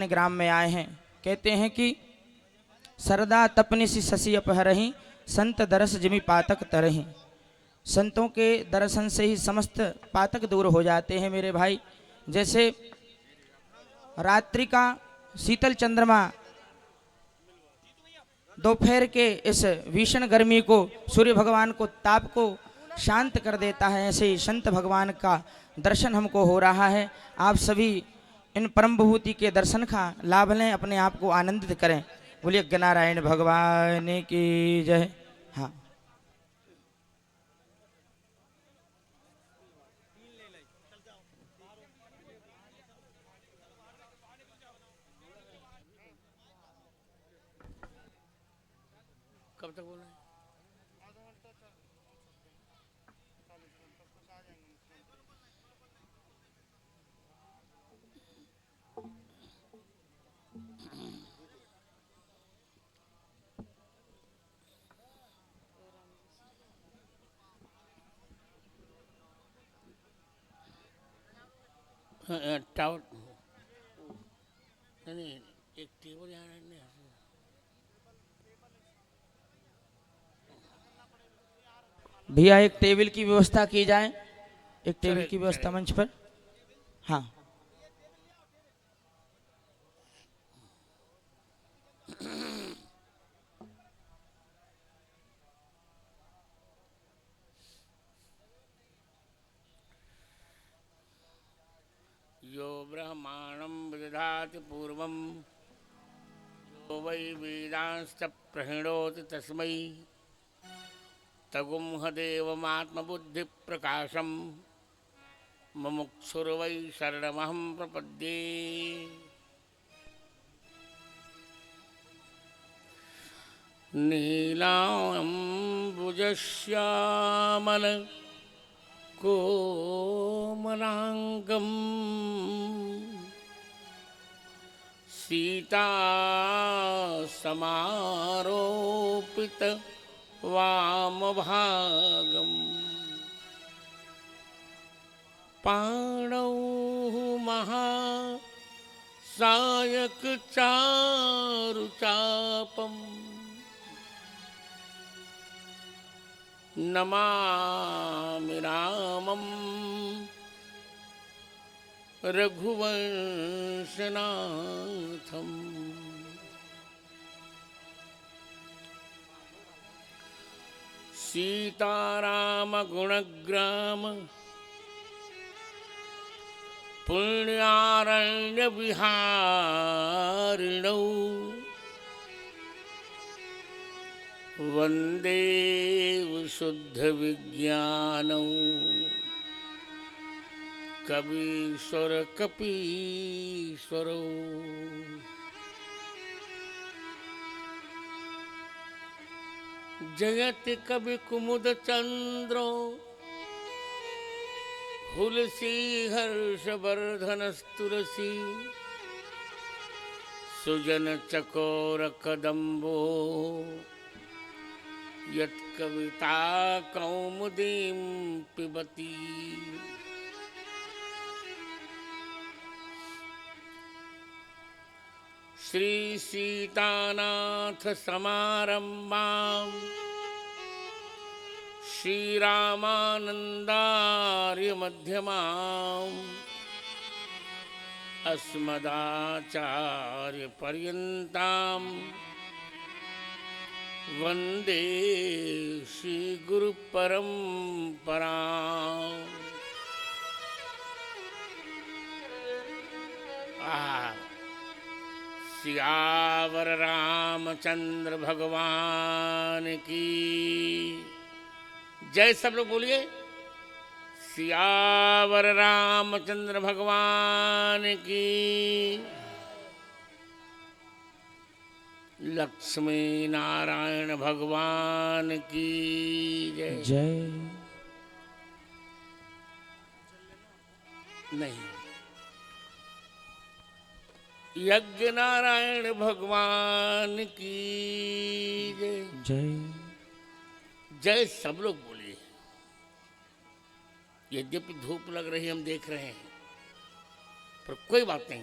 ग्राम में आए हैं। कहते हैं कि सरदा तपनी सी ससी अपहरही, संत दरस जिमि पातक तरही। संतों के दर्शन से ही समस्त पातक दूर हो जाते हैं मेरे भाई। जैसे रात्रि का शीतल चंद्रमा दोपहर के इस भीषण गर्मी को, सूर्य भगवान को ताप को शांत कर देता है, ऐसे ही संत भगवान का दर्शन हमको हो रहा है। आप सभी इन परम विभूति के दर्शन का लाभ लें, अपने आप को आनंदित करें। बोलिए गणनारायण भगवान की जय। हाँ, कब तक बोलना है? टावर नहीं, एक टेबल यहाँ नहीं। भैया एक टेबल की व्यवस्था की जाए, एक टेबल की व्यवस्था चले। मंच पर। हाँ, यो ब्रह्माणं विदधाति पूर्वं यो वै वेदांश्च प्रणोति तस्मै तगुंहदेवमात्मबुद्धिप्रकाशं मुमुक्षुर्वै शरणमहं प्रपद्ये। नीलाम्बुजश्यामल कोमलांगं सीता समारोपित वामभागं पाणौ महासायक चारुचापम् नमामि रामं रघुवंशनाथम्। सीतारामगुणग्राम पुण्यारण्यविहारिणौ वन्दे विशुद्धविज्ञानौ कवीश्वरकपीश्वरौ। जयति कविकुमुदचन्द्रो हुलसीहर्षवर्धनस्तुलसी सुजनचकोरकदम्बो यत्कविता कौमुदीं पिबति। श्री सीतानाथ समारंभां श्रीरामानन्दार्य मध्यमाम् अस्मदाचार्य पर्यन्तां वन्दे श्री गुरु परम्पराम्। सियावर रामचंद्र भगवान की जय। सब लोग बोलिए सियावर रामचंद्र भगवान की। लक्ष्मी नारायण भगवान की जय। जय। नहीं, यज्ञ नारायण भगवान की जय। जय। जय सब लोग बोलिए। यद्यपि धूप लग रही हम देख रहे हैं, पर कोई बात नहीं,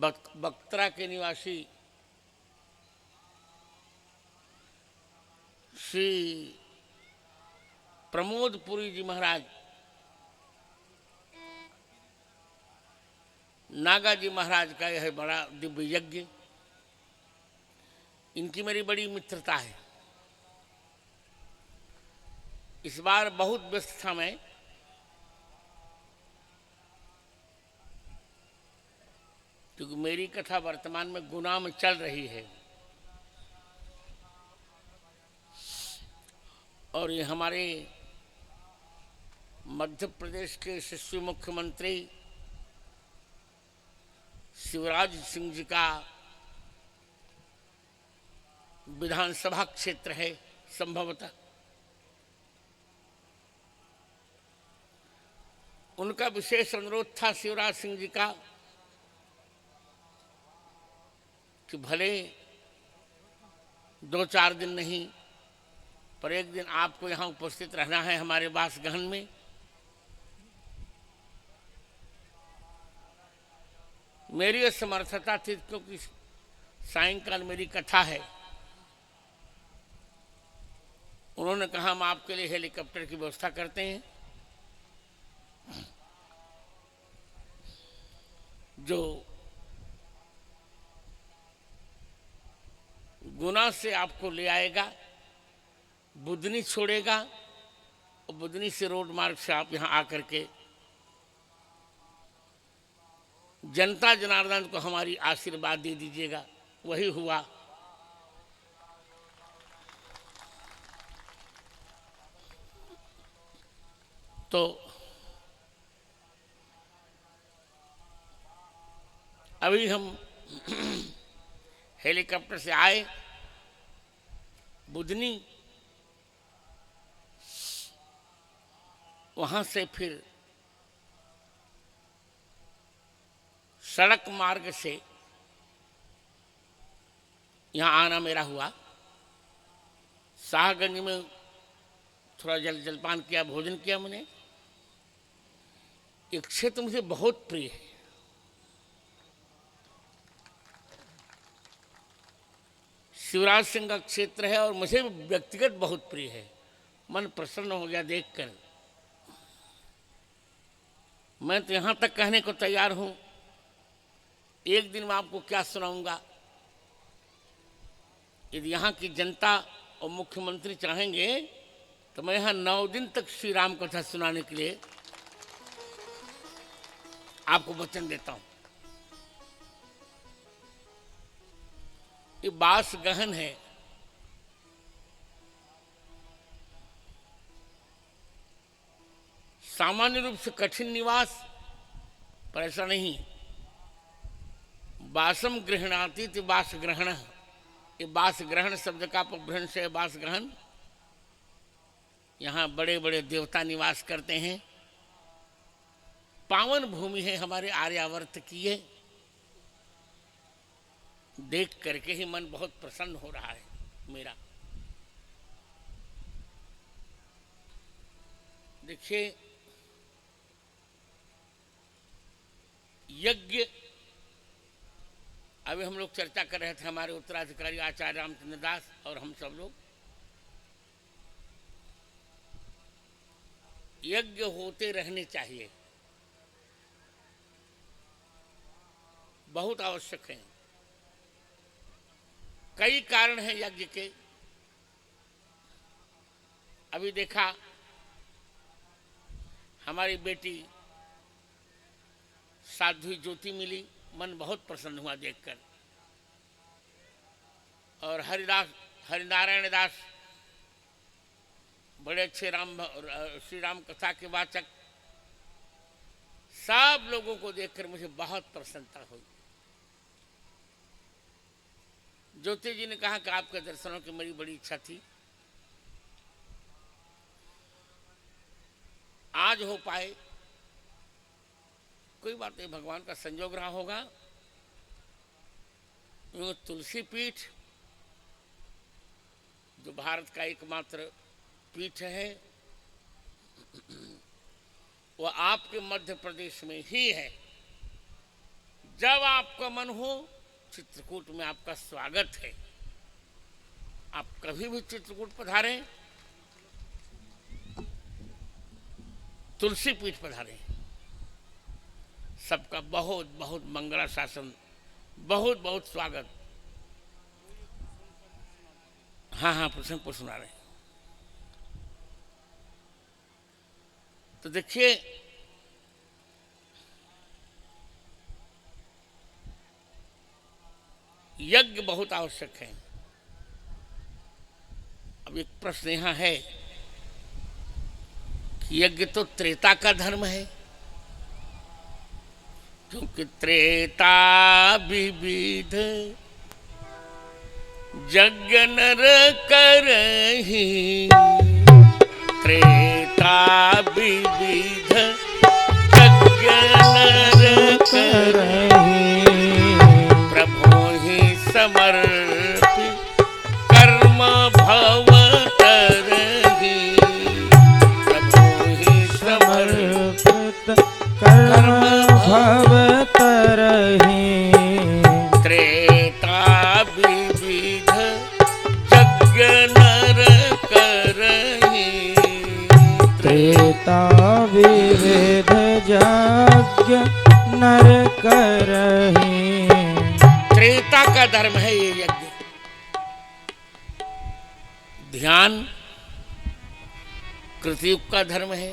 बक्तरा के निवासी श्री प्रमोद पुरी जी महाराज, नागा जी महाराज का यह बड़ा दिव्य यज्ञ, इनकी मेरी बड़ी मित्रता है। इस बार बहुत व्यस्त था मैं, क्योंकि मेरी कथा वर्तमान में गुना में चल रही है और ये हमारे मध्य प्रदेश के यशस्वी मुख्यमंत्री शिवराज सिंह जी का विधानसभा क्षेत्र है। संभवतः उनका विशेष अनुरोध था शिवराज सिंह जी का कि भले 2-4 दिन नहीं पर एक दिन आपको यहाँ उपस्थित रहना है हमारे वासगहन में। मेरी असमर्थता थी क्योंकि सायंकाल मेरी कथा है। उन्होंने कहा हम आपके लिए हेलीकॉप्टर की व्यवस्था करते हैं, जो गुना से आपको ले आएगा, बुधनी छोड़ेगा और बुधनी से रोड मार्ग से आप यहाँ आकर के जनता जनार्दन को हमारी आशीर्वाद दे दीजिएगा। वही हुआ। तो अभी हम हेलीकॉप्टर से आए बुधनी, वहां से फिर सड़क मार्ग से यहाँ आना मेरा हुआ। शाहगंज में थोड़ा जलपान किया, भोजन किया मैंने। एक क्षेत्र मुझे बहुत प्रिय है, शिवराज सिंह का क्षेत्र है और मुझे व्यक्तिगत बहुत प्रिय है। मन प्रसन्न हो गया देखकर। मैं तो यहाँ तक कहने को तैयार हूँ, एक दिन मैं आपको क्या सुनाऊंगा। यदि यहाँ की जनता और मुख्यमंत्री चाहेंगे तो मैं यहाँ 9 दिन तक श्री राम कथा सुनाने के लिए आपको वचन देता हूँ। ये बास गहन है। सामान्य रूप से कठिन निवास, पर ऐसा नहीं। बासम गृहणाति तो बास ग्रहण। ये बास ग्रहण शब्द का अपभ्रंश है। बास ग्रहण, यहाँ बड़े बड़े देवता निवास करते हैं। पावन भूमि है हमारे आर्यावर्त की। ये देख करके ही मन बहुत प्रसन्न हो रहा है मेरा। देखिए, यज्ञ, अभी हम लोग चर्चा कर रहे थे, हमारे उत्तराधिकारी आचार्य रामचंद्र दास और हम सब लोग। यज्ञ होते रहने चाहिए, बहुत आवश्यक है। कई कारण हैं यज्ञ के। अभी देखा, हमारी बेटी साध्वी ज्योति मिली, मन बहुत प्रसन्न हुआ देखकर। और हरिनारायण दास, बड़े अच्छे श्री राम कथा के वाचक, सब लोगों को देखकर मुझे बहुत प्रसन्नता हुई। ज्योति जी ने कहा कि आपके दर्शनों की मेरी बड़ी इच्छा थी, आज हो पाए। कोई बात नहीं, भगवान का संयोग रहा होगा। तुलसी पीठ जो भारत का एकमात्र पीठ है, वह आपके मध्य प्रदेश में ही है। जब आपका मन हो चित्रकूट में आपका स्वागत है। आप कभी भी चित्रकूट पधारें, तुलसी पीठ पधारें। सबका बहुत बहुत मंगला शासन, बहुत बहुत स्वागत। हाँ हाँ, प्रसंग पर सुना रहे। तो देखिए, यज्ञ बहुत आवश्यक है। अब एक प्रश्न यहां है कि यज्ञ तो त्रेता का धर्म है, क्योंकि त्रेता विविध यज्ञ नर करहि। त्रेता विविध यज्ञ नर करहि। प्रभु ही समर्पि कर्म भव तरहि। प्रभु ही समर्पित कर्म भव तरहि। त्रेता विविध यज्ञ नर करहि। त्रेता विविध यज्ञ नर करहि। त्रेता का धर्म है ये यज्ञ। ध्यान कृतयुग का धर्म है,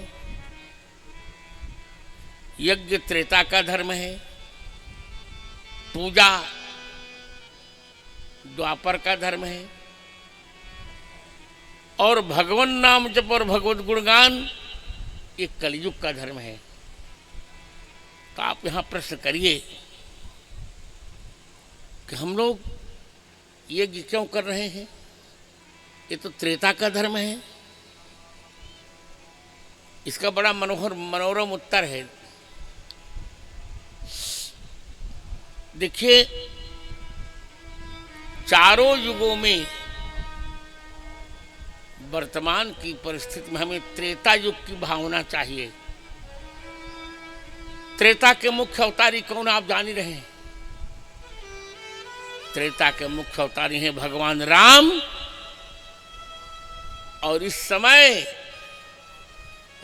यज्ञ त्रेता का धर्म है, पूजा द्वापर का धर्म है, और भगवान नाम जप और भगवत गुणगान ये कलयुग का धर्म है। तो आप यहां प्रश्न करिए कि हम लोग यज्ञ क्यों कर रहे हैं? ये तो त्रेता का धर्म है। इसका बड़ा मनोरम उत्तर है। देखिए, चारों युगों में वर्तमान की परिस्थिति में हमें त्रेता युग की भावना चाहिए। त्रेता के मुख्य अवतारी कौन आप जान ही रहे हैं। त्रेता के मुख्य अवतारी हैं भगवान राम, और इस समय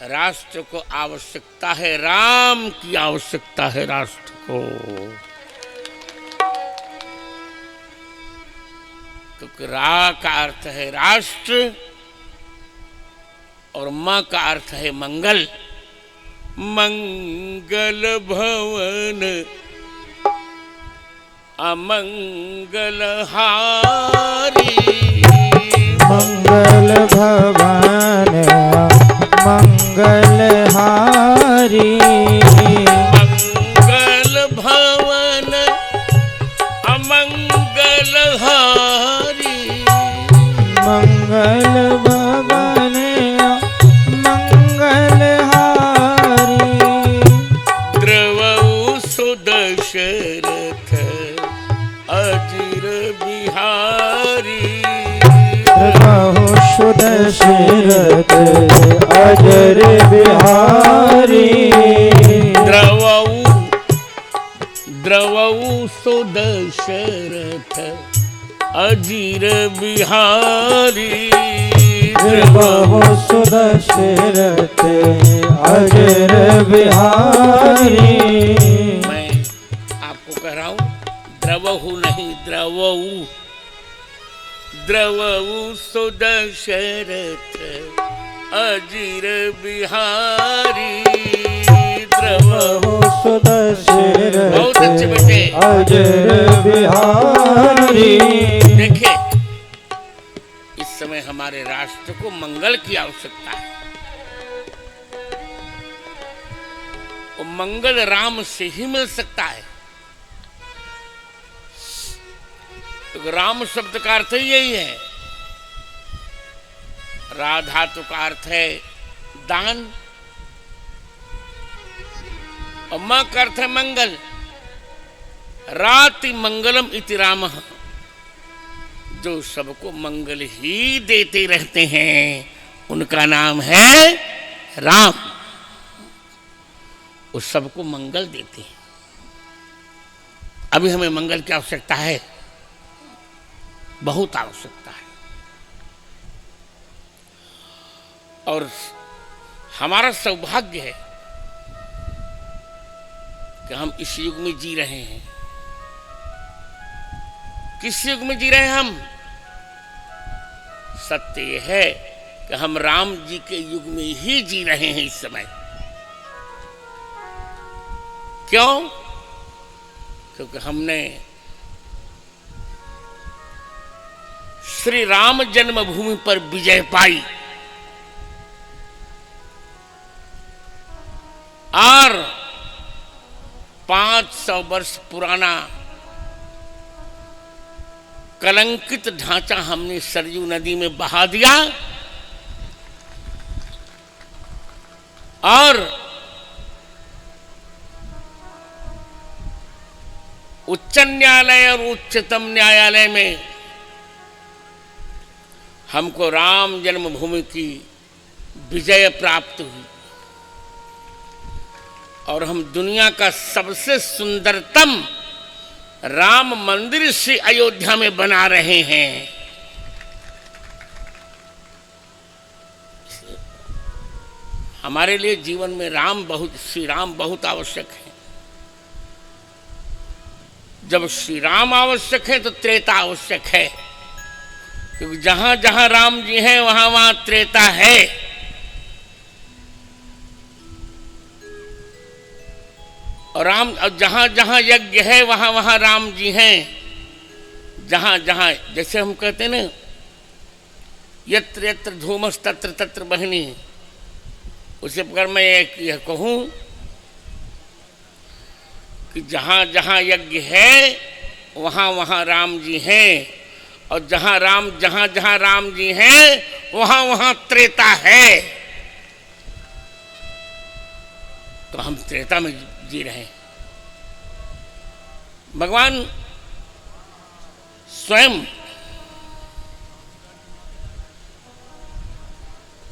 राष्ट्र को आवश्यकता है, राम की आवश्यकता है राष्ट्र को। क्योंकि रा का अर्थ है राष्ट्र और म का अर्थ है मंगल। मंगल भवन अमंगल हारी। मंगल भवन मंगल हारी। मंगल भवन अमंगल हारी। मंगल भवन मंगल हारी। द्रवौ सुदशरथ अजिर बिहारी। प्रभु सुदशरथ अजर बिहारी। द्रवौ सुदशरथ अजिर बिहारी। प्रभु सुदशरथ अजर बिहारी। मैं आपको कह रहा हूं, द्रवहु नहीं, द्रवऊ। द्रवऊ सुदशरथ अजिर बिहारी। द्रवऊ सुदशरथ बहुत अच्छे बेटे। अजर बिहारी। देखिए, इस समय हमारे राष्ट्र को मंगल की आवश्यकता है। और मंगल राम से ही मिल सकता है। तो राम शब्द का अर्थ ही यही है। रा धातु का अर्थ है दान, और म का अर्थ है मंगल। राति मंगलम इति रामः। जो सबको मंगल ही देते रहते हैं उनका नाम है राम। वो सबको मंगल देते हैं। अभी हमें मंगल की आवश्यकता है, बहुत आवश्यकता है। और हमारा सौभाग्य है कि हम इस युग में जी रहे हैं। किस युग में जी रहे हैं हम? सत्य यह है कि हम राम जी के युग में ही जी रहे हैं इस समय। क्यों? क्योंकि हमने श्री राम जन्मभूमि पर विजय पाई और 500 वर्ष पुराना कलंकित ढांचा हमने सरयू नदी में बहा दिया और उच्च न्यायालय और उच्चतम न्यायालय में हमको राम जन्मभूमि की विजय प्राप्त हुई और हम दुनिया का सबसे सुंदरतम राम मंदिर श्री अयोध्या में बना रहे हैं। हमारे लिए जीवन में श्री राम बहुत आवश्यक है। जब श्री राम आवश्यक है तो त्रेता आवश्यक है, क्योंकि जहां जहां राम जी हैं वहां वहां त्रेता है। और जहां जहां यज्ञ है वहां वहां राम जी हैं। जहां जहां, जैसे हम कहते हैं ना, यत्र यत्र धूमस तत्र तत्र बहनी, उसे पर मैं यह कहूं कि जहां जहां यज्ञ है वहां वहां राम जी हैं, और जहां जहां राम जी हैं वहां वहां त्रेता है। तो हम त्रेता में जी रहे हैं। भगवान स्वयं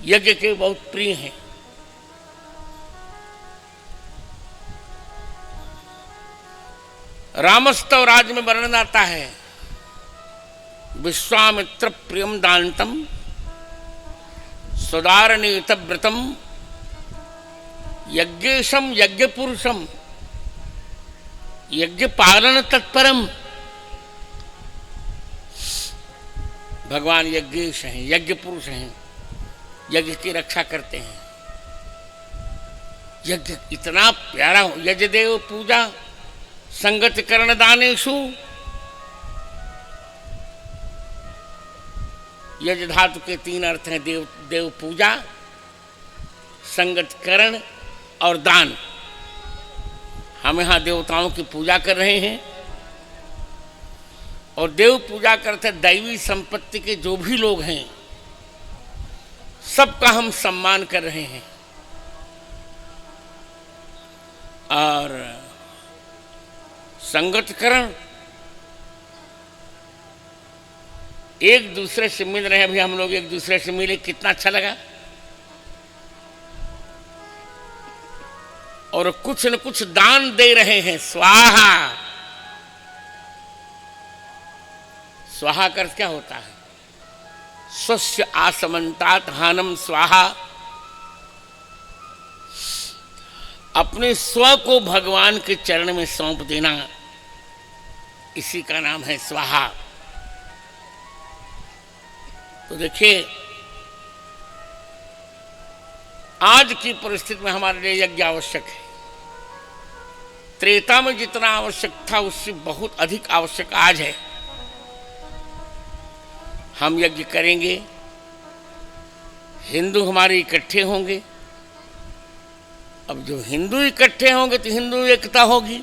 यज्ञ के बहुत प्रिय हैं। रामस्तव राज में वर्णन आता है, विश्वामित्र प्रियम दानतम सुदारणीत व्रतम यज्ञेशम यज्ञ पुरुषम यज्ञ पालन तत्परम। भगवान यज्ञेश हैं, यज्ञ पुरुष हैं, यज्ञ की रक्षा करते हैं। यज्ञ इतना प्यारा, यजदेव पूजा संगत करण दानेषु। यज धातु के 3 अर्थ हैं, देव पूजा, संगत करण और दान। हम यहाँ देवताओं की पूजा कर रहे हैं और देव पूजा करते दैवी संपत्ति के जो भी लोग हैं सबका हम सम्मान कर रहे हैं। और संगतकरण, एक दूसरे से मिल रहे हैं। अभी हम लोग एक दूसरे से मिले, कितना अच्छा लगा। और कुछ न कुछ दान दे रहे हैं। स्वाहा, स्वाहा का अर्थ क्या होता है? स्वस्य आसमंतात हानम स्वाहा। अपने स्व को भगवान के चरण में सौंप देना, इसी का नाम है स्वाहा। तो देखिए, आज की परिस्थिति में हमारे लिए यज्ञ आवश्यक है। त्रेता में जितना आवश्यक था उससे बहुत अधिक आवश्यक आज है। हम यज्ञ करेंगे, हिंदू हमारे इकट्ठे होंगे। अब जो हिंदू इकट्ठे होंगे तो हिंदू एकता होगी।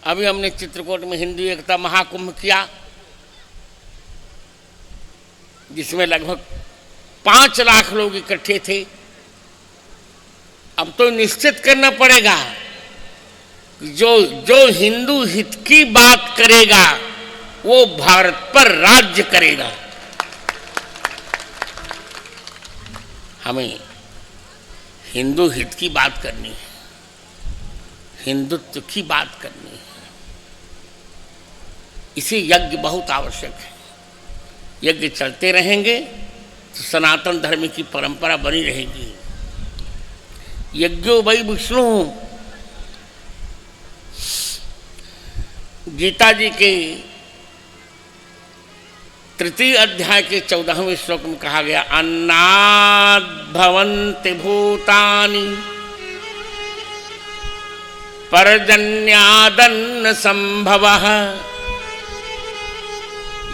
अभी हमने चित्रकूट में हिंदू एकता महाकुंभ किया, जिसमें लगभग 5 लाख लोग इकट्ठे थे। अब तो निश्चित करना पड़ेगा, जो हिंदू हित की बात करेगा वो भारत पर राज्य करेगा। हमें हिंदू हित की बात करनी है। हिंदुत्व की बात करनी है। इसे यज्ञ बहुत आवश्यक है। यज्ञ चलते रहेंगे तो सनातन धर्म की परंपरा बनी रहेगी। यज्ञो वै विष्णु, गीता जी के 3 अध्याय के 14वें श्लोक में कहा गया, अन्नाद् भवन्ति भूतानि पर्जन्यादन्न संभवः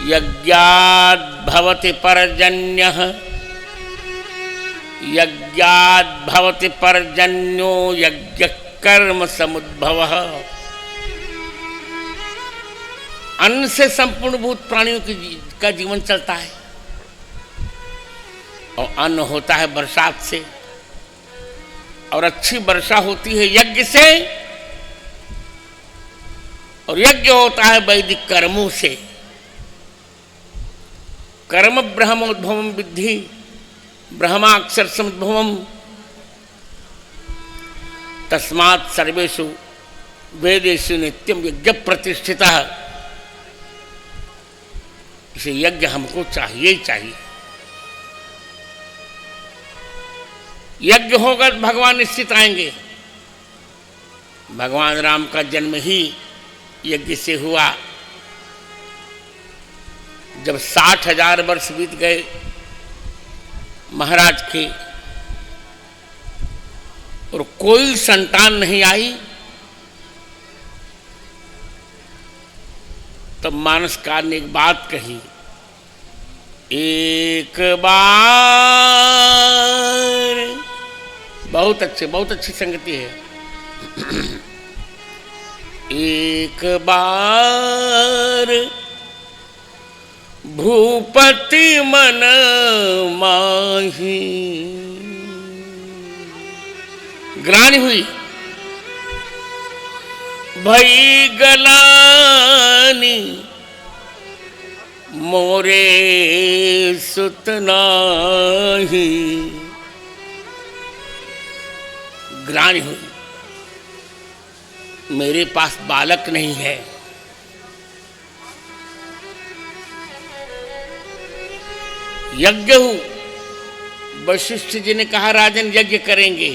यज्ञाद् भवति पर्जन्यः यज्ञाद् भवति पर्जन्यो यज्ञ कर्म समुद्भवः। अन्न से संपूर्ण भूत प्राणियों का जीवन चलता है और अन्न होता है बरसात से, और अच्छी वर्षा होती है यज्ञ से, और यज्ञ होता है वैदिक कर्मों से। कर्म ब्रह्मोद्भवम विद्धि ब्रह्माक्षर समुद्भवम तस्मात् सर्वेषु वेदेषु नित्यम यज्ञ प्रतिष्ठितः। इसे यज्ञ हमको चाहिए ही चाहिए। यज्ञ होगा तो भगवान निश्चित आएंगे। भगवान राम का जन्म ही यज्ञ से हुआ। जब 60,000 वर्ष बीत गए महाराज के और कोई संतान नहीं आई, तब मानसकार ने एक बात कही, एक बार, बहुत अच्छी संगति है। एक बार भूपति मन माही, ग्लानि हुई भई गलानी मोरे सुत नाही। ग्लानि हुई, मेरे पास बालक नहीं है। यज्ञ हूं, वशिष्ठ जी ने कहा राजन यज्ञ करेंगे,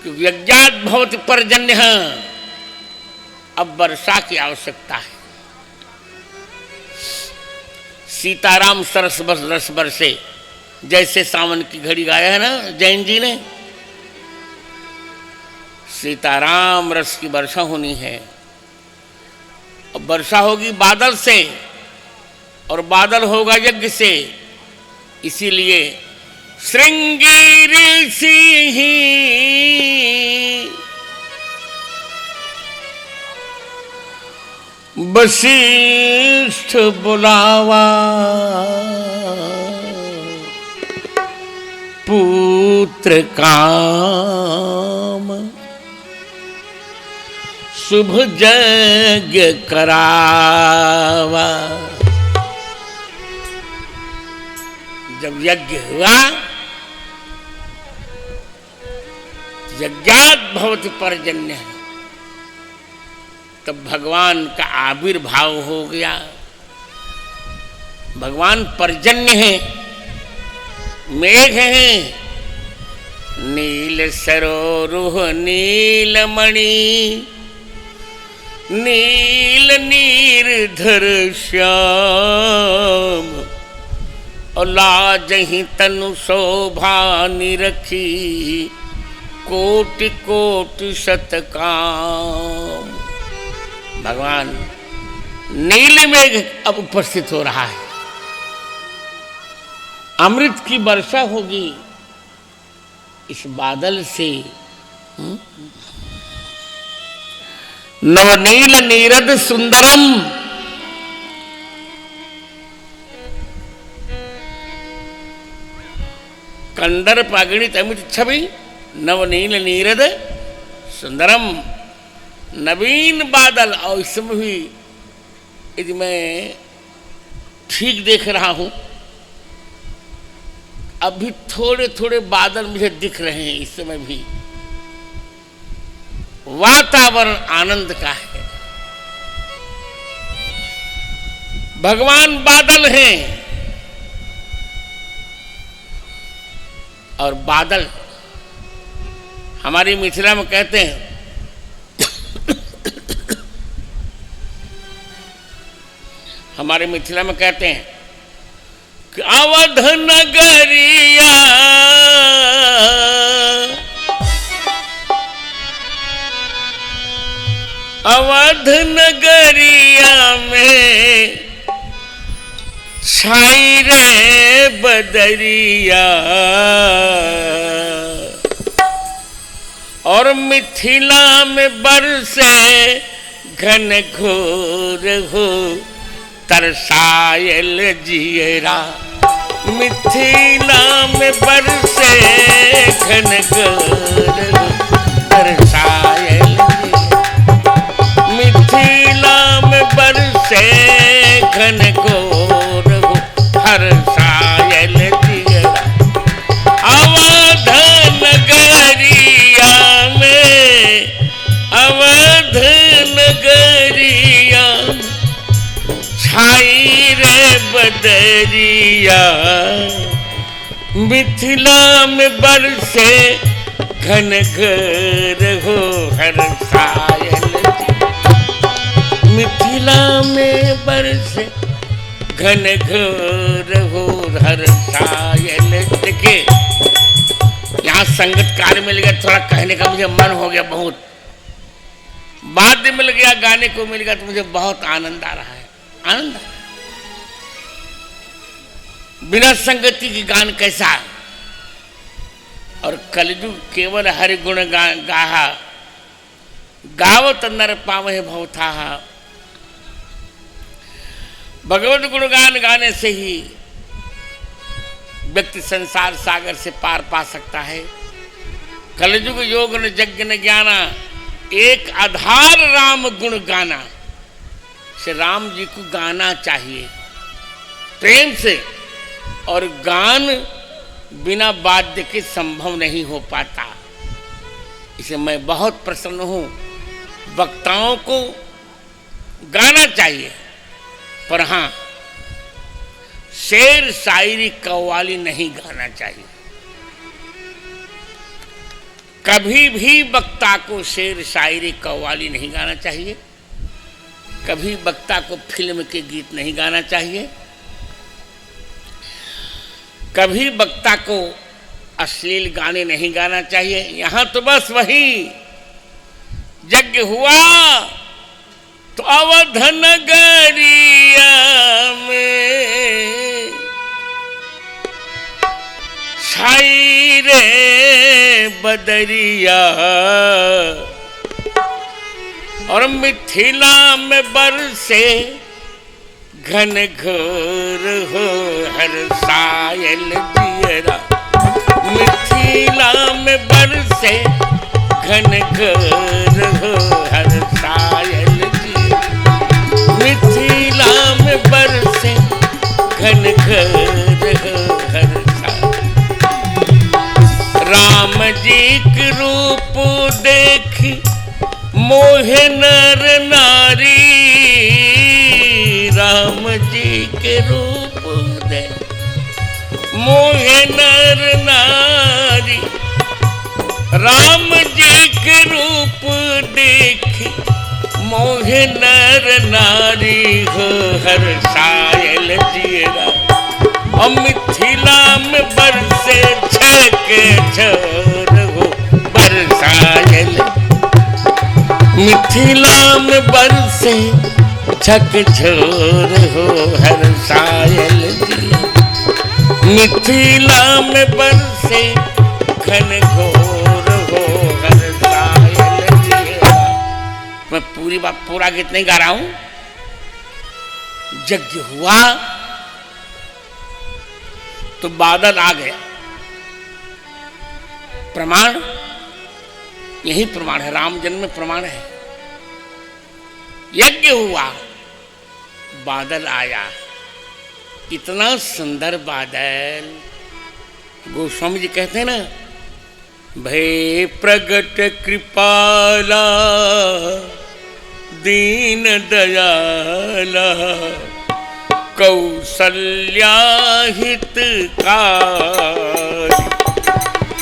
क्योंकि यज्ञात् भवति पर्जन्यः, अब वर्षा की आवश्यकता है। सीताराम सरस रस बरसे, जैसे सावन की घड़ी गाया है ना जैन जी ने, सीताराम रस की वर्षा होनी है। अब वर्षा होगी बादल से, और बादल होगा यज्ञ से। इसीलिए श्रृंगी ऋषि ही वशिष्ठ बुलावा, पुत्र काम शुभ यज्ञ करावा। जब यज्ञ हुआ, यज्ञात् भवति पर्जन्य, तब भगवान का आविर्भाव हो गया। भगवान पर्जन्य है, मेघ है, नील सरोरुह नीलमणि, नील नीरधर श्याम, और लाजहि तनु शोभा निरखी, कोटि कोटि शतकाम। भगवान नील मेघ अब उपस्थित हो रहा है। अमृत की वर्षा होगी इस बादल से। नवनील नीरद सुंदरम, कंदर पागणित अमित छवि, नवनील नीरद सुंदरम, नवीन बादल। और इसमें भी यदि मैं ठीक देख रहा हूं, अभी थोड़े थोड़े बादल मुझे दिख रहे हैं इस समय भी। वातावरण आनंद का है। भगवान बादल हैं और बादल हमारी मिथिला में कहते हैं हमारे मिथिला में कहते हैं कि अवध नगरिया अवध नगरिया में छाई रे बदरिया और मिथिला में बरसे घन घोर हो तरसायल जियरा। मिथिला में बरसे घन घोर हो तरसायल जियरा। मिथिला में बरसे घन घोर हो हरसायल जियरा। अवध नगरिया में अवध नगरिया छाई रे बदरिया। मिथिला में बरसे घन घर हो हरसायल। मिथिला में बरसे घन घर हो हरसायल। देखिए यहाँ संगीतकार मिल गया, थोड़ा कहने का मुझे मन हो गया, बहुत वाद्य मिल गया, गाने को मिल गया, तो मुझे बहुत आनंद आ रहा है। आनंद बिना संगति के गान कैसा। और कलयुग केवल हरि गुण गाहा गावत नर पावहि भवथाहा। भगवत गुणगान गाने से ही व्यक्ति संसार सागर से पार पा सकता है। कलयुग योग न यज्ञ न ज्ञाना, एक आधार राम गुण गाना। से राम जी को गाना चाहिए प्रेम से, और गान बिना वाद्य के संभव नहीं हो पाता। इसे मैं बहुत प्रसन्न हूँ। वक्ताओं को गाना चाहिए, पर हाँ शेर शायरी कव्वाली नहीं गाना चाहिए। कभी भी वक्ता को शेर शायरी कव्वाली नहीं गाना चाहिए। कभी वक्ता को फिल्म के गीत नहीं गाना चाहिए। कभी वक्ता को अश्लील गाने नहीं गाना चाहिए। यहाँ तो बस वही यज्ञ हुआ तो अवध नगरिया में छाई रे बदरिया और मिथिला में बरसे घन घोर हो हरसायल जियरा। मिथिला में बरसे घन घोर हो हरसायल जियरा। मिथिला में बरसे घन घोर हो हरसायल। राम जी के रूप देखी मोहे नर नारी। राम जी के रूप दे मोहे नर नारी। राम जी के रूप देखी मोहे नर नारी हो हरसायल जियरा। और मिथिला में बरसे छके छोर हो बरसायल। मिथिला में बरसे छक छोर हो हरसायल जियरा। मिथिला में बरसे घन घोर हो हरसायल जियरा। मैं पूरी बात पूरा गीत नहीं गा रहा हूं। यज्ञ हुआ तो बादल आ गया। प्रमाण यही प्रमाण है, राम जन्म में प्रमाण है। यज्ञ हुआ बादल आया, इतना सुंदर बादल गोस्वामी जी कहते हैं ना, भय प्रगट कृपाला दीन दयाला कौसल्या हितकारी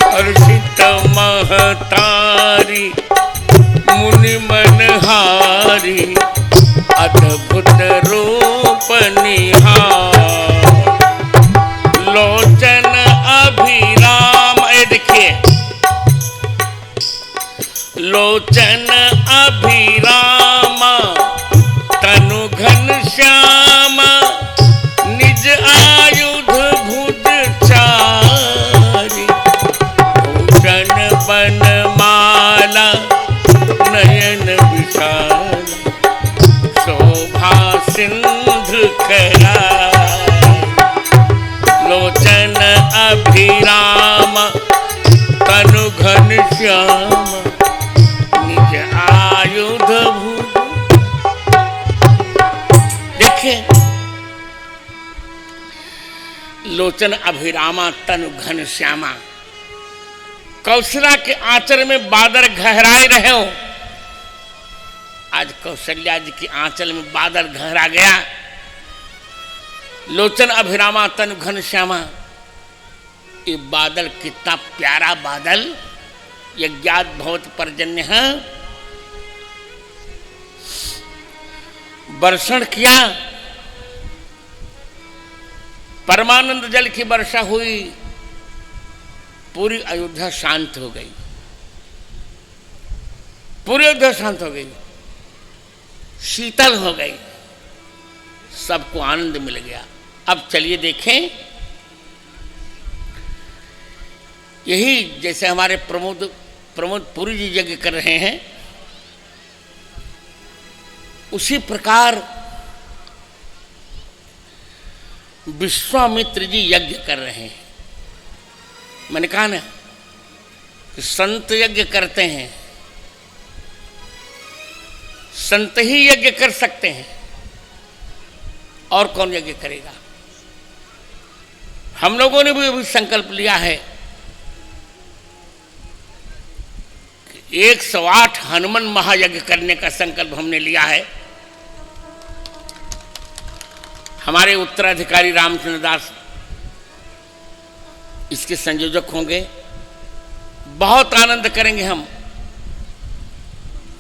हर्षित महतारी मुनि मनहारी अद्भुत रूप निहार लोचन अभिराम। ये देखिए, लोचन अभिरामा तनु घन श्यामा निज आयुध भुज चारी भूषण बन माला नयन विशाल शोभा सिंधु करा लोचन अभिराम तनु घन श्याम निज आयुध भुज। देखिए, लोचन अभिरामा तनु घन श्यामा, कौशल्या के आंचल में बादल गहराए रहे हो। आज कौशल्या जी की आंचल में बादल गहरा गया। लोचन अभिरामा तनु घन श्यामा, ये बादल कितना प्यारा बादल, यज्ञात भवत पर्जन्य है, वर्षण किया, परमानंद जल की वर्षा हुई, पूरी अयोध्या शांत हो गई, पूरी अयोध्या शांत हो गई, शीतल हो गई, सबको आनंद मिल गया। अब चलिए देखें, यही जैसे हमारे प्रमोद पुरी जी यज्ञ कर रहे हैं, उसी प्रकार विश्वामित्र जी यज्ञ कर रहे हैं। मैंने कहा ना कि संत यज्ञ करते हैं, संत ही यज्ञ कर सकते हैं, और कौन यज्ञ करेगा। हम लोगों ने भी अभी संकल्प लिया है कि 108 हनुमान महायज्ञ करने का संकल्प हमने लिया है। हमारे उत्तराधिकारी रामचंद्र दास इसके संयोजक होंगे। बहुत आनंद करेंगे हम।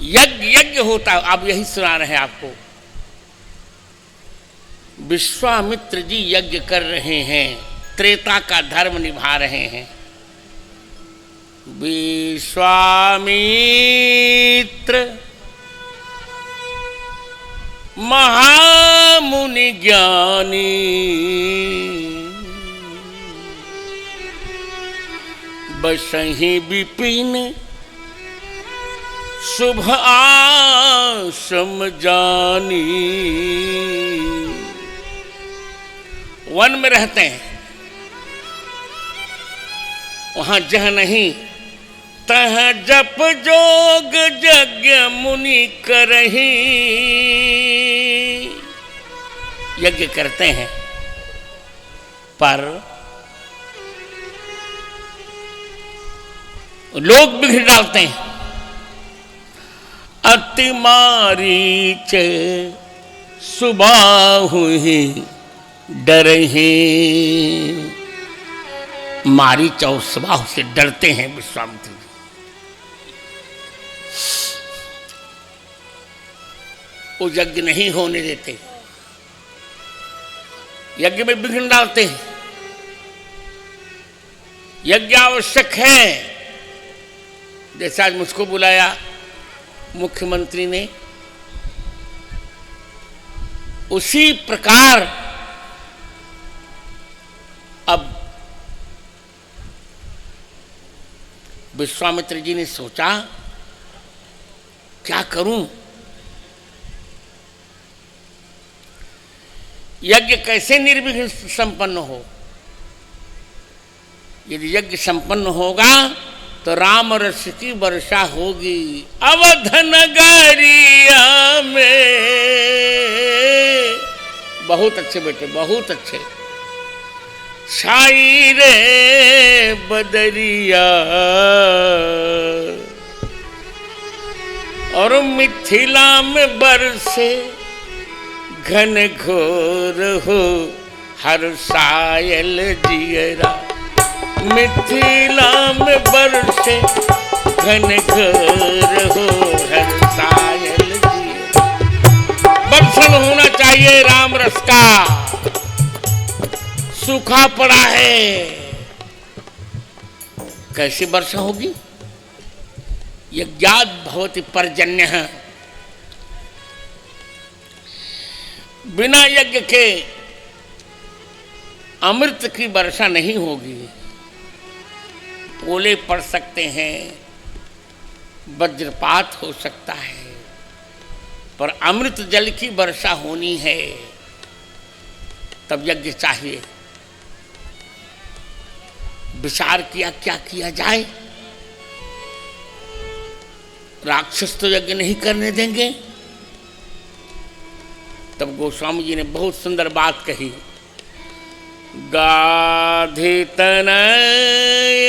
यज्ञ होता, आप यही सुना रहे हैं आपको। विश्वामित्र जी यज्ञ कर रहे हैं, त्रेता का धर्म निभा रहे हैं। विश्वामित्र महामुनि ज्ञानी बसहि विपिन शुभ आश्रम जानी। वन में रहते हैं, वहां जह नहीं तह जप जोग यज्ञ मुनि करही। यज्ञ करते हैं पर लोग बिगड़ डालते हैं। अति मारीच सुबाहु ही डरही। मारीच और सुबाहु से डरते हैं विश्वामित्र जी। वो यज्ञ नहीं होने देते, यज्ञ में विघ्न डालते हैं। यज्ञ आवश्यक है। जैसे आज मुझको बुलाया मुख्यमंत्री ने, उसी प्रकार अब विश्वामित्र जी ने सोचा क्या करूं, यज्ञ कैसे निर्विघ्न संपन्न हो। यदि यज्ञ संपन्न होगा तो राम रस की वर्षा होगी अवध नगरिया में। बहुत अच्छे बेटे, बहुत अच्छे। छाई रे बदरिया और मिथिला में बरसे घन घोर हो हर सायल जियरा। मिथिला में बरसे घन घोर हो हर सायल जियरा। बरसन होना चाहिए राम रस का, सूखा पड़ा है, कैसी वर्षा होगी? यज्ञात् भवति पर्जन्यः, बिना यज्ञ के अमृत की वर्षा नहीं होगी। ओले पड़ सकते हैं, वज्रपात हो सकता है, पर अमृत जल की वर्षा होनी है तब यज्ञ चाहिए। विचार किया क्या किया जाए। राक्षस तो यज्ञ नहीं करने देंगे। तब गोस्वामी जी ने बहुत सुंदर बात कही। गाधि तनय,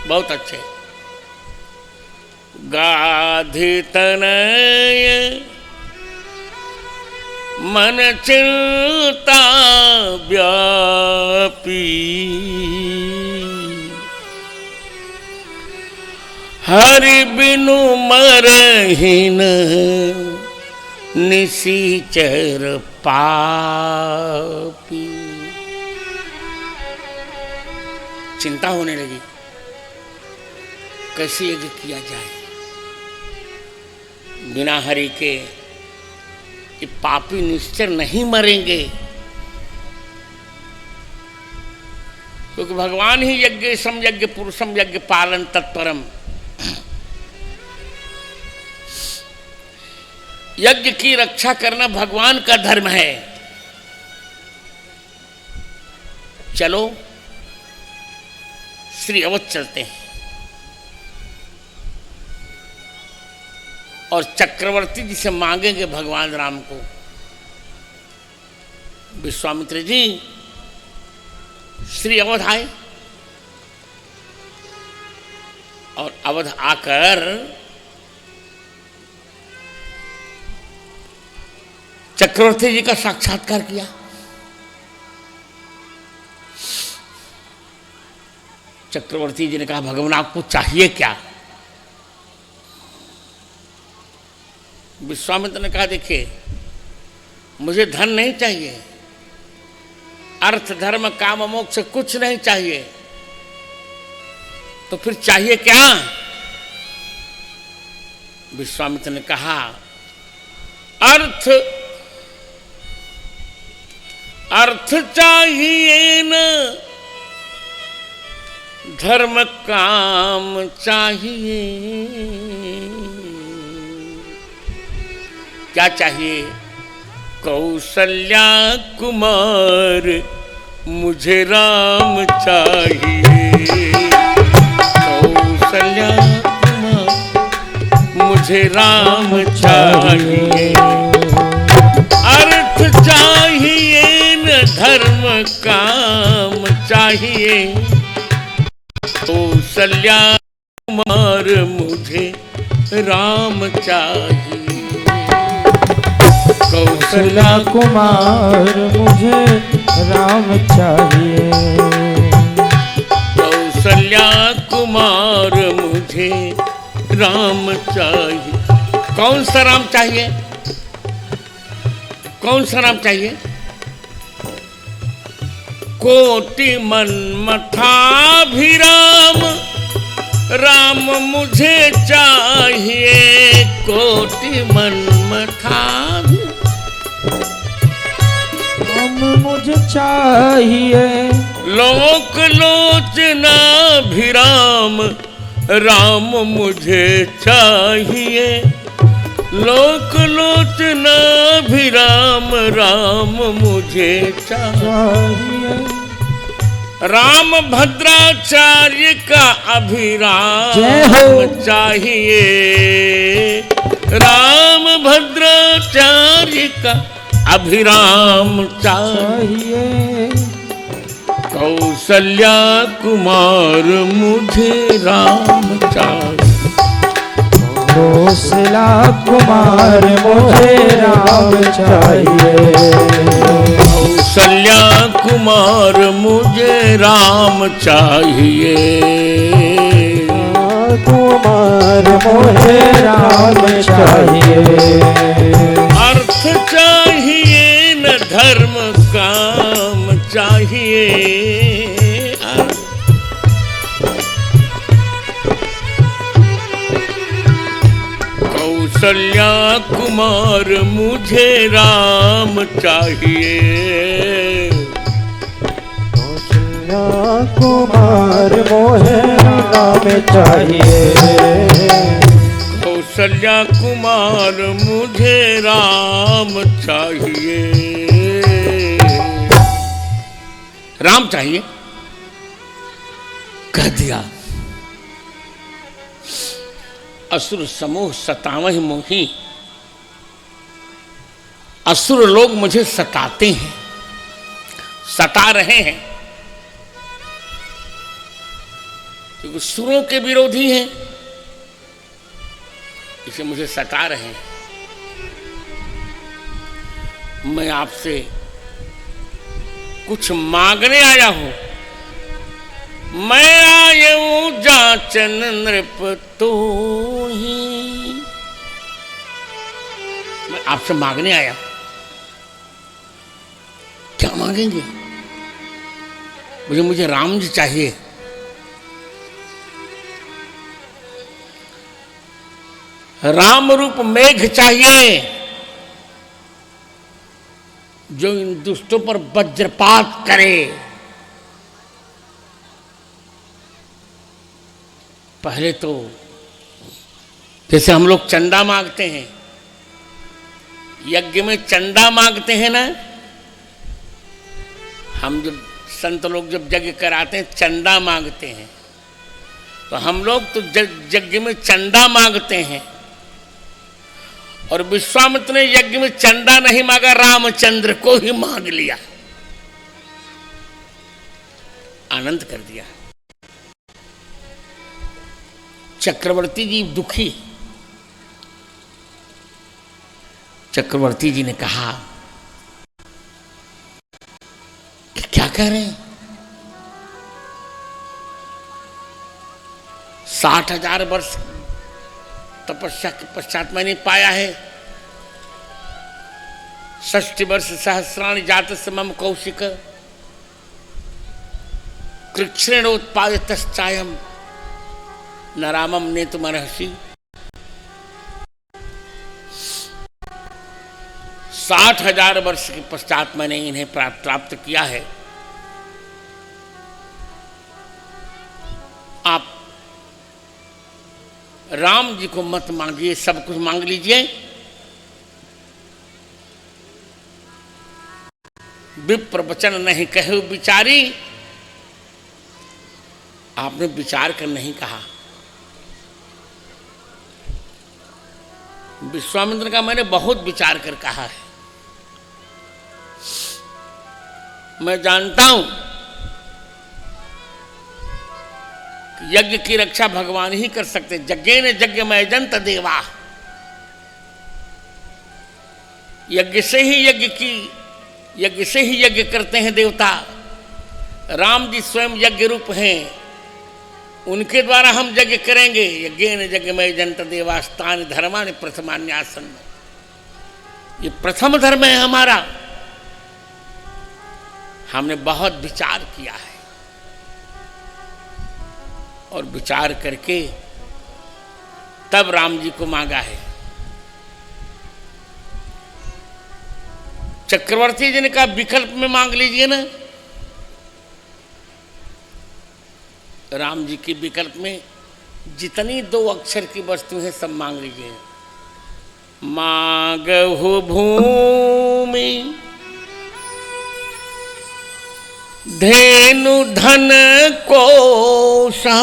बहुत अच्छे। गाधि तनय मन चिंता व्यापी, हरि बिनु मरहिन निसीचर पापी। चिंता होने लगी, कैसे यज्ञ किया जाए। बिना हरि के ये पापी निश्चर नहीं मरेंगे, क्योंकि भगवान ही यज्ञ समयज्ञ पुरुषम यज्ञ पालन तत्परम। यज्ञ की रक्षा करना भगवान का धर्म है। चलो श्री अवध चलते हैं और चक्रवर्ती जी से मांगेंगे भगवान राम को। विश्वामित्र जी श्री अवध आए और अवध आकर चक्रवर्ती जी का साक्षात्कार किया। चक्रवर्ती जी ने कहा, भगवान आपको चाहिए क्या? विश्वामित्र ने कहा, देखिए मुझे धन नहीं चाहिए, अर्थ धर्म काम मोक्ष कुछ नहीं चाहिए, तो फिर चाहिए क्या? विश्वामित्र ने कहा, अर्थ चाहिए न धर्म काम चाहिए। क्या चाहिए? कौशल्या कुमार मुझे राम चाहिए। कौशल्या कुमार मुझे राम चाहिए। अर्थ चाहिए न धर्म काम चाहिए। कौशल्या कुमार मुझे राम चाहिए। कौशल्या कुमार मुझे राम चाहिए। कौशल्या कुमार मुझे राम चाहिए। कौन सा राम चाहिए? कौन सा राम चाहिए? कोटि मन्मथाभिराम राम मुझे चाहिए। कोटि राम मुझे चाहिए। लोक लोचनाभिराम राम मुझे चाहिए। लोक लोचनाभिराम राम मुझे चाहिए। राम भद्राचार्य का अभिराम चाहिए। राम भद्राचार्य का अभिराम चाहिए, कौशल्या कुमार मुझे राम चाहिए, कौशल्या कुमार मुझे राम चाहिए, कौशल्या कुमार मुझे राम चाहिए, कुमार मुझे राम चाहिए, अर्थ चाहिए न धर्म काम चाहिए, कौशल्या कुमार मुझे राम चाहिए, कौशल्या कुमार मुझे राम चाहिए, कौशल्या कुमार मुझे राम चाहिए, राम चाहिए कह दिया। असुर समूह सतावहि मोहि, असुर लोग मुझे सताते हैं, सता रहे हैं, क्योंकि सुरों के विरोधी हैं, इसे मुझे सता रहे हैं। मैं आपसे कुछ मांगने आया हूं, मैं आयऊ जाचन नृप तो ही, मैं आपसे मांगने आया। क्या मांगेंगे? मुझे राम जी चाहिए, राम रूप मेघ चाहिए जो इन दुष्टों पर वज्रपात करे। पहले तो जैसे हम लोग चंदा मांगते हैं, यज्ञ में चंदा मांगते हैं ना, हम जब संत लोग जब यज्ञ कराते हैं चंदा मांगते हैं, तो हम लोग तो यज्ञ में चंदा मांगते हैं। और विश्वामित्र ने यज्ञ में चंदा नहीं मांगा, रामचंद्र को ही मांग लिया, आनंद कर दिया। चक्रवर्ती जी दुखी, चक्रवर्ती जी ने कहा कि क्या कह रहे हैं, 60,000 वर्ष तपस्या के पश्चात मैंने पाया है, 60 वर्ष सहस्राणि जात मम कौशिक, कृच्छ्रेणोत्पादितश्चायम न रामम ने तुमर्हसि। 60,000 वर्ष के पश्चात मैंने इन्हें प्राप्त किया है। आप राम जी को मत मांगिए, सब कुछ मांग लीजिए। विप्र वचन नहीं कहे विचारी, आपने विचार कर नहीं कहा। विश्वामित्र का मैंने बहुत विचार कर कहा है। मैं जानता हूं कि यज्ञ की रक्षा भगवान ही कर सकते। यज्ञेन यज्ञमय जंत देवा, यज्ञ से ही यज्ञ करते हैं देवता। राम जी स्वयं यज्ञ रूप हैं, उनके द्वारा हम यज्ञ करेंगे। यज्ञेन यज्ञमय जंत देवास्तानि धर्मानि प्रथमान्यासन, ये प्रथम धर्म है हमारा। हमने बहुत विचार किया है और विचार करके तब राम जी को मांगा है। चक्रवर्ती जी ने कहा विकल्प में मांग लीजिए ना। राम जी की विकल्प में जितनी 2 अक्षर की वस्तु है सब मांग लीजिए। मांगहु भूमि धेनु धन कोशा।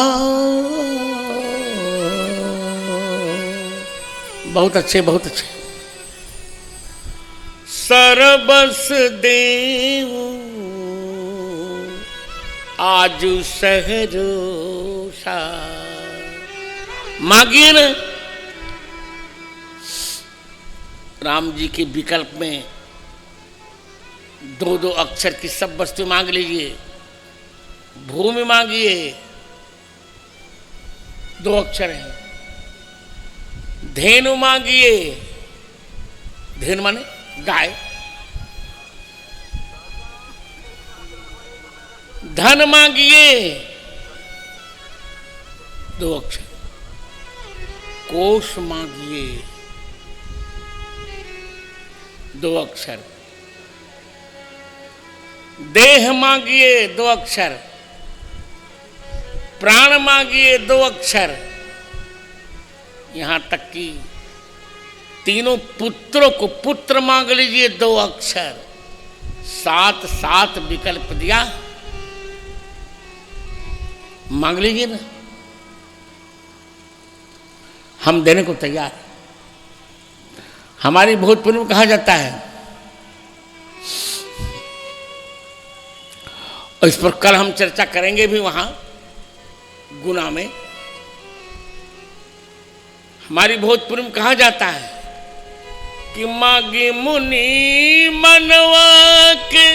बहुत अच्छे, बहुत अच्छे। सरबस देऊ आजू सहरोसा। मांगिए ना, राम जी के विकल्प में दो दो अक्षर की सब वस्तु मांग लीजिए। भूमि मांगिए, 2 अक्षर हैं। धेनु मांगिए, धेनु माने गाय। धन मांगिए, 2 अक्षर। कोष मांगिए, 2 अक्षर। देह मांगिए, 2 अक्षर। प्राण मांगिए, 2 अक्षर। यहां तक कि तीनों पुत्रों को पुत्र मांग लीजिए, 2 अक्षर। 7 विकल्प दिया, मांग लीजिए ना, हम देने को तैयार हैं। हमारी भोजपुरी में कहा जाता है, और इस पर कल हम चर्चा करेंगे भी वहां गुना में। हमारी भोजपुरी में कहा जाता है कि मागी मुनि मनवा के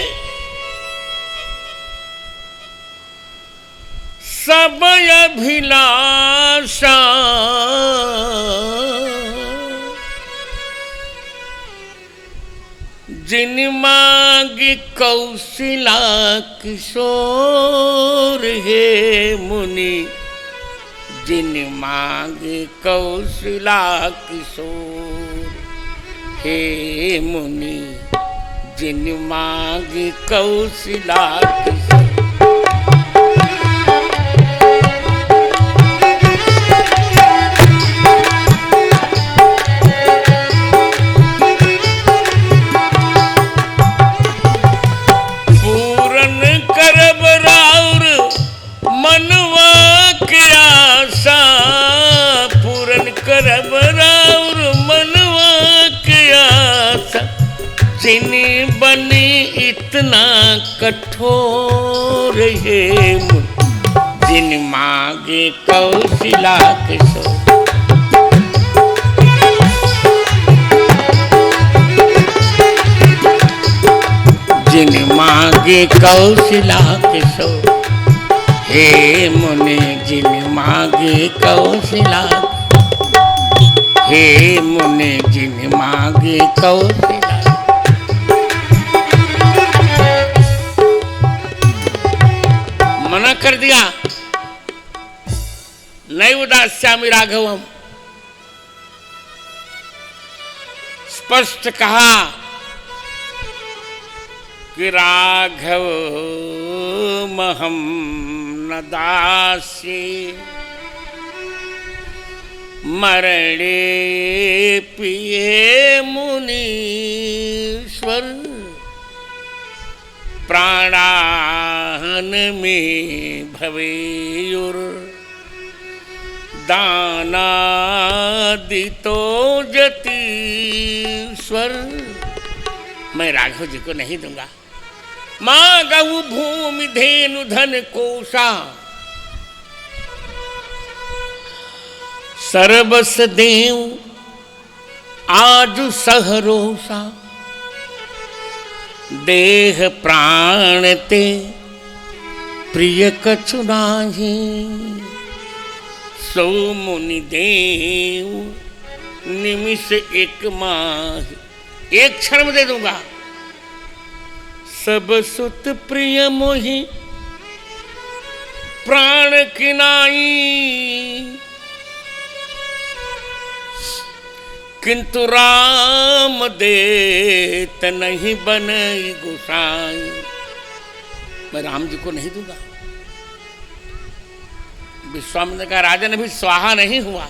सब अभिलाषा, जिन मांगी कौशिला किशोर। हे मुनि जिन मांगे कौशिला किशोर। हे मुनि जिन मांगे कौशिला किशोर। जिनी बनी इतना कठोर। है जिन मांगे कौशिला किशोर। जिन मांगे कौशिला किशोर। हे मुनि जिन मांगे कौशिला। हे मुनि जिन मांगे कौशिला। मना कर दिया, नैव दास्यामि राघवम। स्पष्ट कहा कि राघव महम न दासी। मरणे पिए मुनीश्वर। प्राणाहन में भवेयुर। दानादितो जतीश्वर। मैं राघव जी को नहीं दूंगा। मां गऊ भूमि धेनु धन कोशा। सरबस देव आजु सहरोसा। देह प्राण ते प्रिय कछु नाही। सो मुनि देव निमिष एक माह। एक क्षण में दे दूंगा। सब सुत प्रिय मोहि प्राण की नाई। किंतु राम देत नहीं बनई गोसाई। मैं राम जी को नहीं दूंगा। विश्वामित्र का राजन भी स्वाहा नहीं हुआ।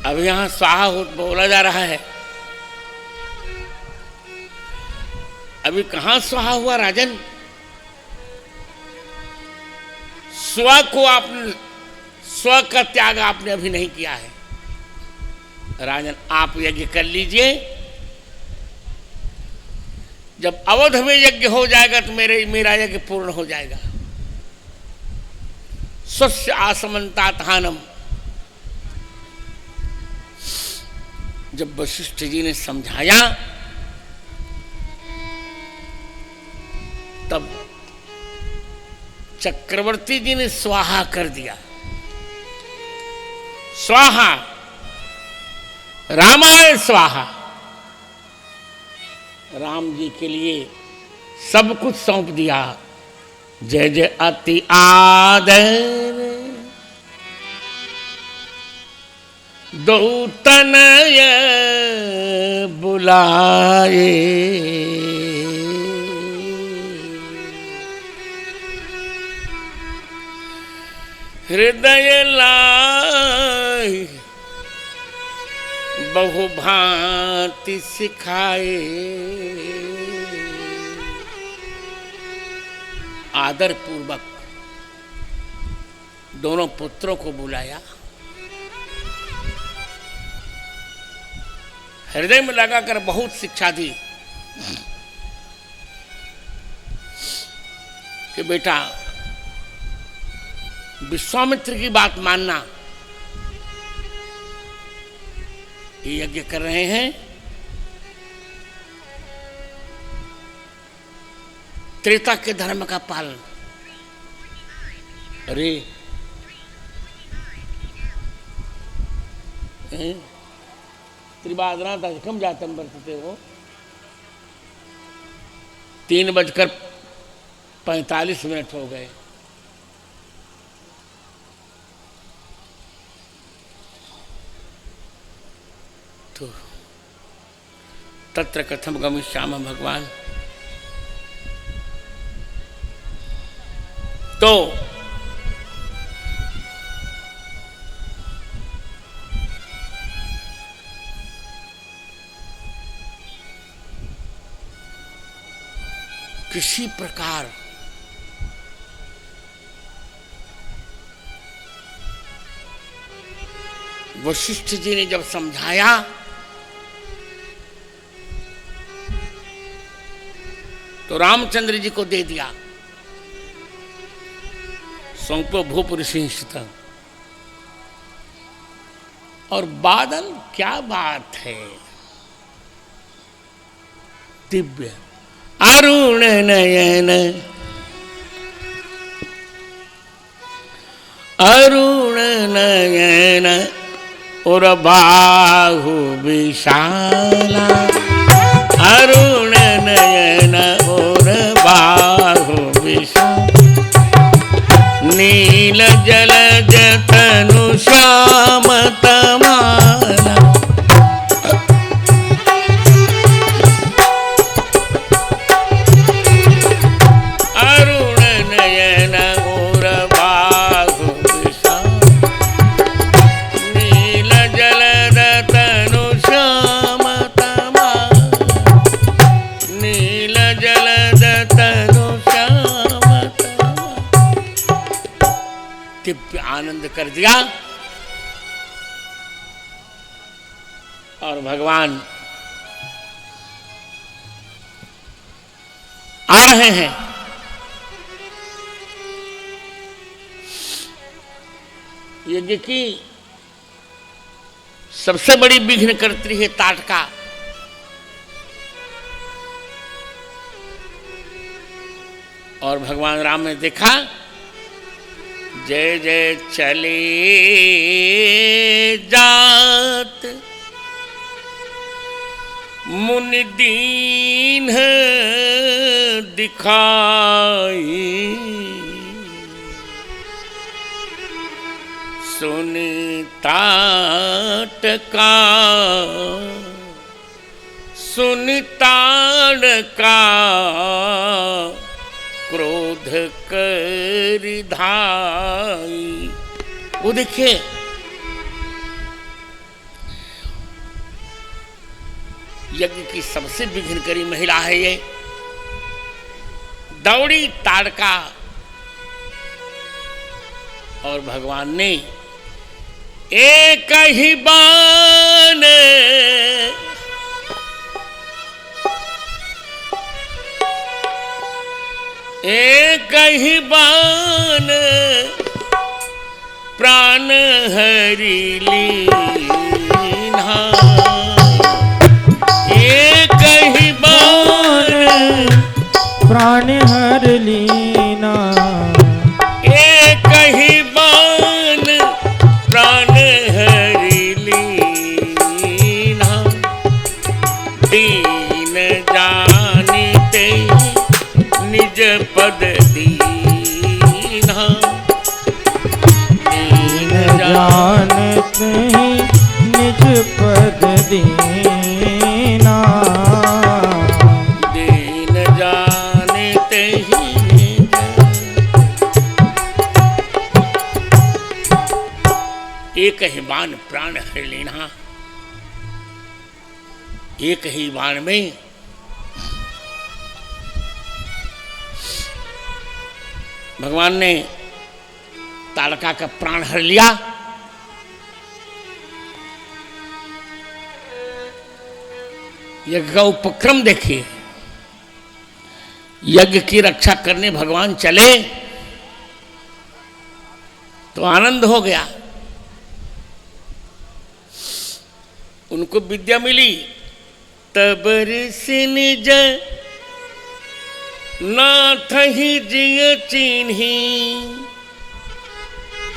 अब यहां स्वाहा बोला जा रहा है। अभी कहां स्वाहा हुआ राजन। स्व को आपने, स्व का त्याग आपने अभी नहीं किया है। राजन आप यज्ञ कर लीजिए, जब अवध में यज्ञ हो जाएगा तो मेरा यज्ञ पूर्ण हो जाएगा। स्वस्य आसमंतात्हानम। जब वशिष्ठ जी ने समझाया तब चक्रवर्ती जी ने स्वाहा कर दिया। स्वाहा, रामाय स्वाहा। राम जी के लिए सब कुछ सौंप दिया। जय जय अति आदर दो तनय बुलाए, हृदय लाई बहु भांति सिखाए। आदर पूर्वक दोनों पुत्रों को बुलाया, हृदय में लगाकर बहुत शिक्षा दी कि बेटा विश्वामित्र की बात मानना। ये यज्ञ कर रहे हैं, त्रेता के धर्म का पालन। अरे त्रिवादनाथ अधिकम जातम वर्तते हो। 3:45 हो गए। तो तत्र कथम गमिष्यामः भगवान। तो किसी प्रकार वशिष्ठ जी ने जब समझाया तो रामचंद्र जी को दे दिया। संको भूपुरुषिंष्ठितम्। और बादल, क्या बात है, दिव्य अरुण नयन, अरुण नयन और बाहु विशाला, अरुण नयन और बाहु विशाला, नील जलज तनु श्याम तमाला, अरुण नयन और बाहु विशाला, नील जलद तनु श्याम तमाला, नील जलद तनु श्याम तमाला। दिव्य आनंद कर दिया। और भगवान आ रहे हैं। यज्ञ की सबसे बड़ी विघ्नकर्त्री है ताटका। और भगवान राम ने देखा, जय जय चले जात मुनि दीन दिखाई, सुनि ताटका, सुनि ताटका, क्रोध कर धाई। वो देखिए, यज्ञ की सबसे विघ्नकारी महिला है ये। दौड़ी ताड़का और भगवान ने एक ही बाण कही बान प्राण हरि लीन्हा, एक ही बान प्राण हर लीना, एक ही बान प्राण हरि लीन्हा, दीन जानिते निज पद दीन्हा, दीन जानते ही निज पद दीना, दीन जानते ही निज। एक ही बाण प्राण हर लेना, एक ही बाण में भगवान ने ताड़का का प्राण हर लिया। यज्ञ का उपक्रम देखिए, यज्ञ की रक्षा करने भगवान चले तो आनंद हो गया। उनको विद्या मिली, तब ऋषि निज नाथ ही जिय चिन्ही।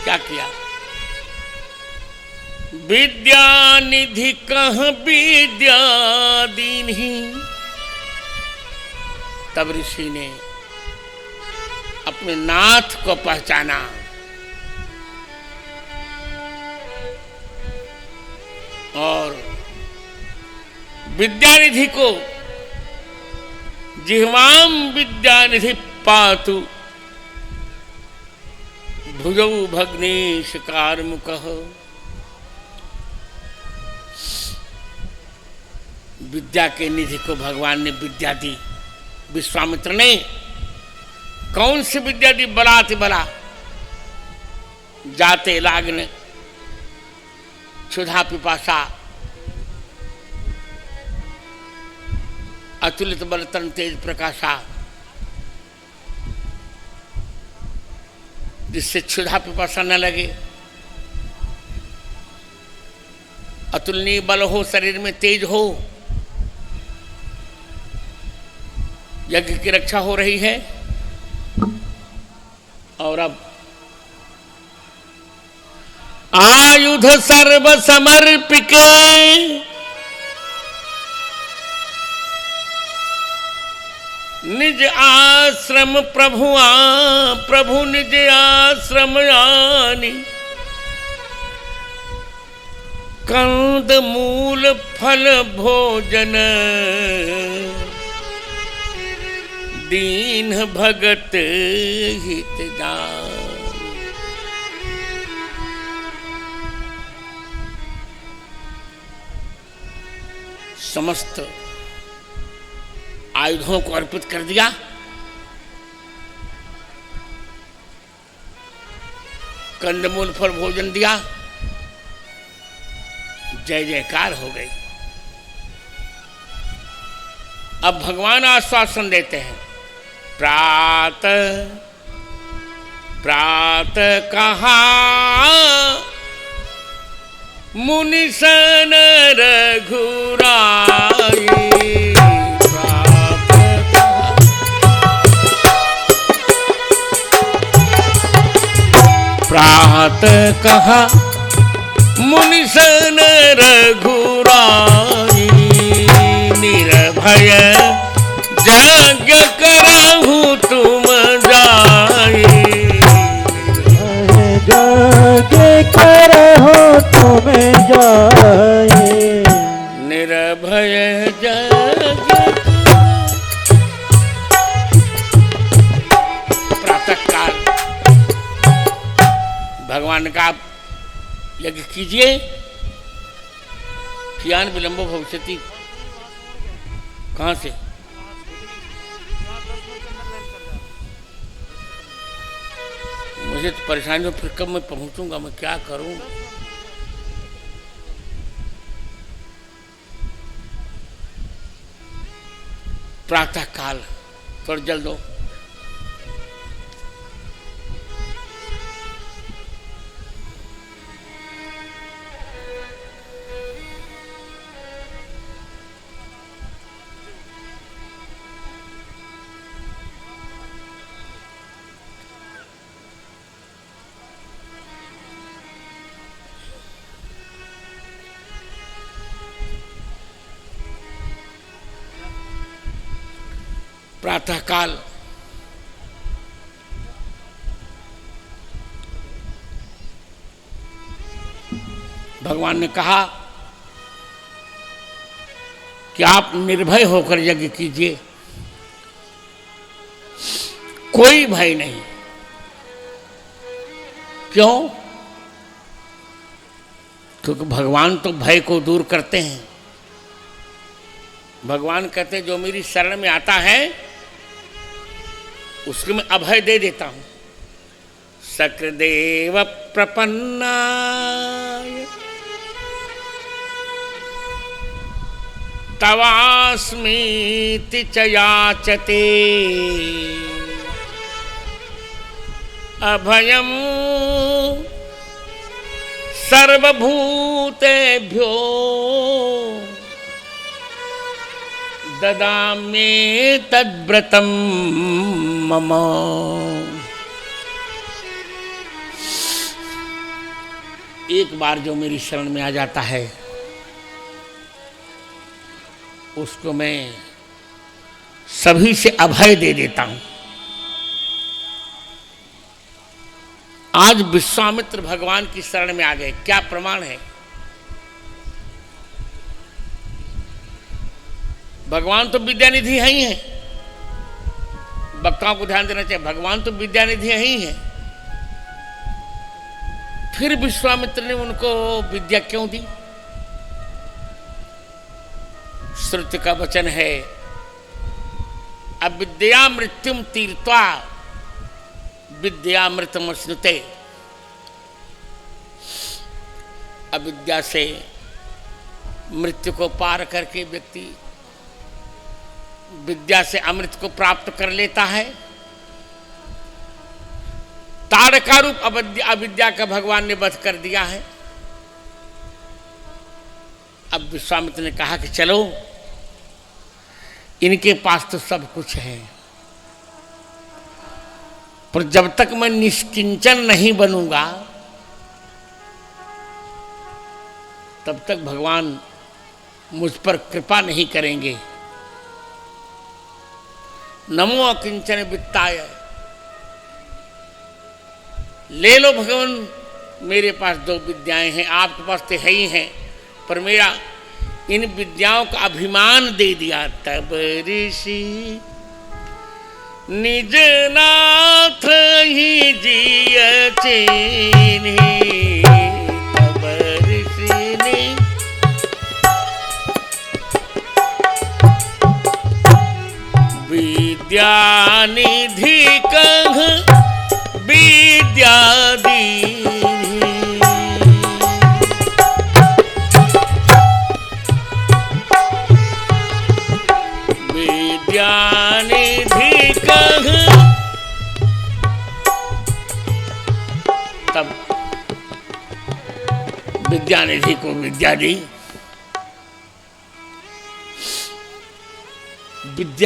क्या किया? विद्या निधि कह विद्या दीन्ही। तब ऋषि ने अपने नाथ को पहचाना। और विद्यानिधि को जिह्वाम विद्यानिधि पातु भुजौ भग्नेश कार्मुकः। विद्या के निधि को भगवान ने विद्या दी। विश्वामित्र ने कौन सी विद्या दी? बलाति बला, जाते लागन, क्षुधा पिपासा, अतुलित बल तन तेज प्रकाशा, जिससे क्षुधा पिपासा न लगे, अतुलनीय बल हो, शरीर में तेज हो। यज्ञ की रक्षा हो रही है। और अब आयुध सर्व समर्पिके, निज आश्रम प्रभु निज आश्रम आनी। कंद मूल फल भोजन दीन भगत हित जान। समस्त आयुधों को अर्पित कर दिया। कंदमूल फल भोजन दिया। जय जयकार हो गई। अब भगवान आश्वासन देते हैं, प्रातः प्रातः कहा मुनि सन रघुराई। प्रातः कहा मुनि सन रघुराई। निर्भय यज्ञ करहु तुम जाई। यज्ञ करहु तुम जाई। निर्भय यज्ञ। प्रातः काल भगवान का यज्ञ कीजिए। कियान विलंबो भविष्यति। कहाँ से? मुझे तो परेशानी में, फिर कब मैं पहुंचूंगा, मैं क्या करूं? प्रातः काल थोड़ा जल दो। प्रातःकाल भगवान ने कहा कि आप निर्भय होकर यज्ञ कीजिए, कोई भय नहीं। क्यों? क्योंकि भगवान तो भय को दूर करते हैं। भगवान कहते हैं जो मेरी शरण में आता है उसको मैं अभय दे देता हूं। सक्र प्रपन्नाय तवास्मीति च याचते अभयम सर्वभूतेभ्यो ददामि तद्व्रतम मम। एक बार जो मेरी शरण में आ जाता है उसको मैं सभी से अभय दे देता हूं। आज विश्वामित्र भगवान की शरण में आ गए, क्या प्रमाण है? भगवान तो विद्यानिधि है ही है। वक्ताओं को ध्यान देना चाहिए, भगवान तो विद्यानिधि है ही है। फिर विश्वामित्र ने उनको विद्या क्यों दी? श्रुति का वचन है, अविद्या मृत्युम तीर्त्वा विद्यामृतमश्नुते। अविद्या से मृत्यु को पार करके व्यक्ति विद्या से अमृत को प्राप्त कर लेता है। ताड़का रूप अविद्या का भगवान ने वध कर दिया है। अब विश्वामित्र ने कहा कि चलो, इनके पास तो सब कुछ है, पर जब तक मैं निष्किंचन नहीं बनूंगा तब तक भगवान मुझ पर कृपा नहीं करेंगे। नमो अकिंचन वित्ताय, ले लो भगवान, मेरे पास 2 विद्याएं हैं, आपके पास तो है ही हैं, पर मेरा इन विद्याओं का अभिमान दे दिया। तब ऋषि निज नाथ ही जिय चीन्ही। तब ऋषि ने विद्यानिधि कह विद्या दीन्ही। विद्यानिधि कह, तब विद्यानिधि को विद्या दी। विद्या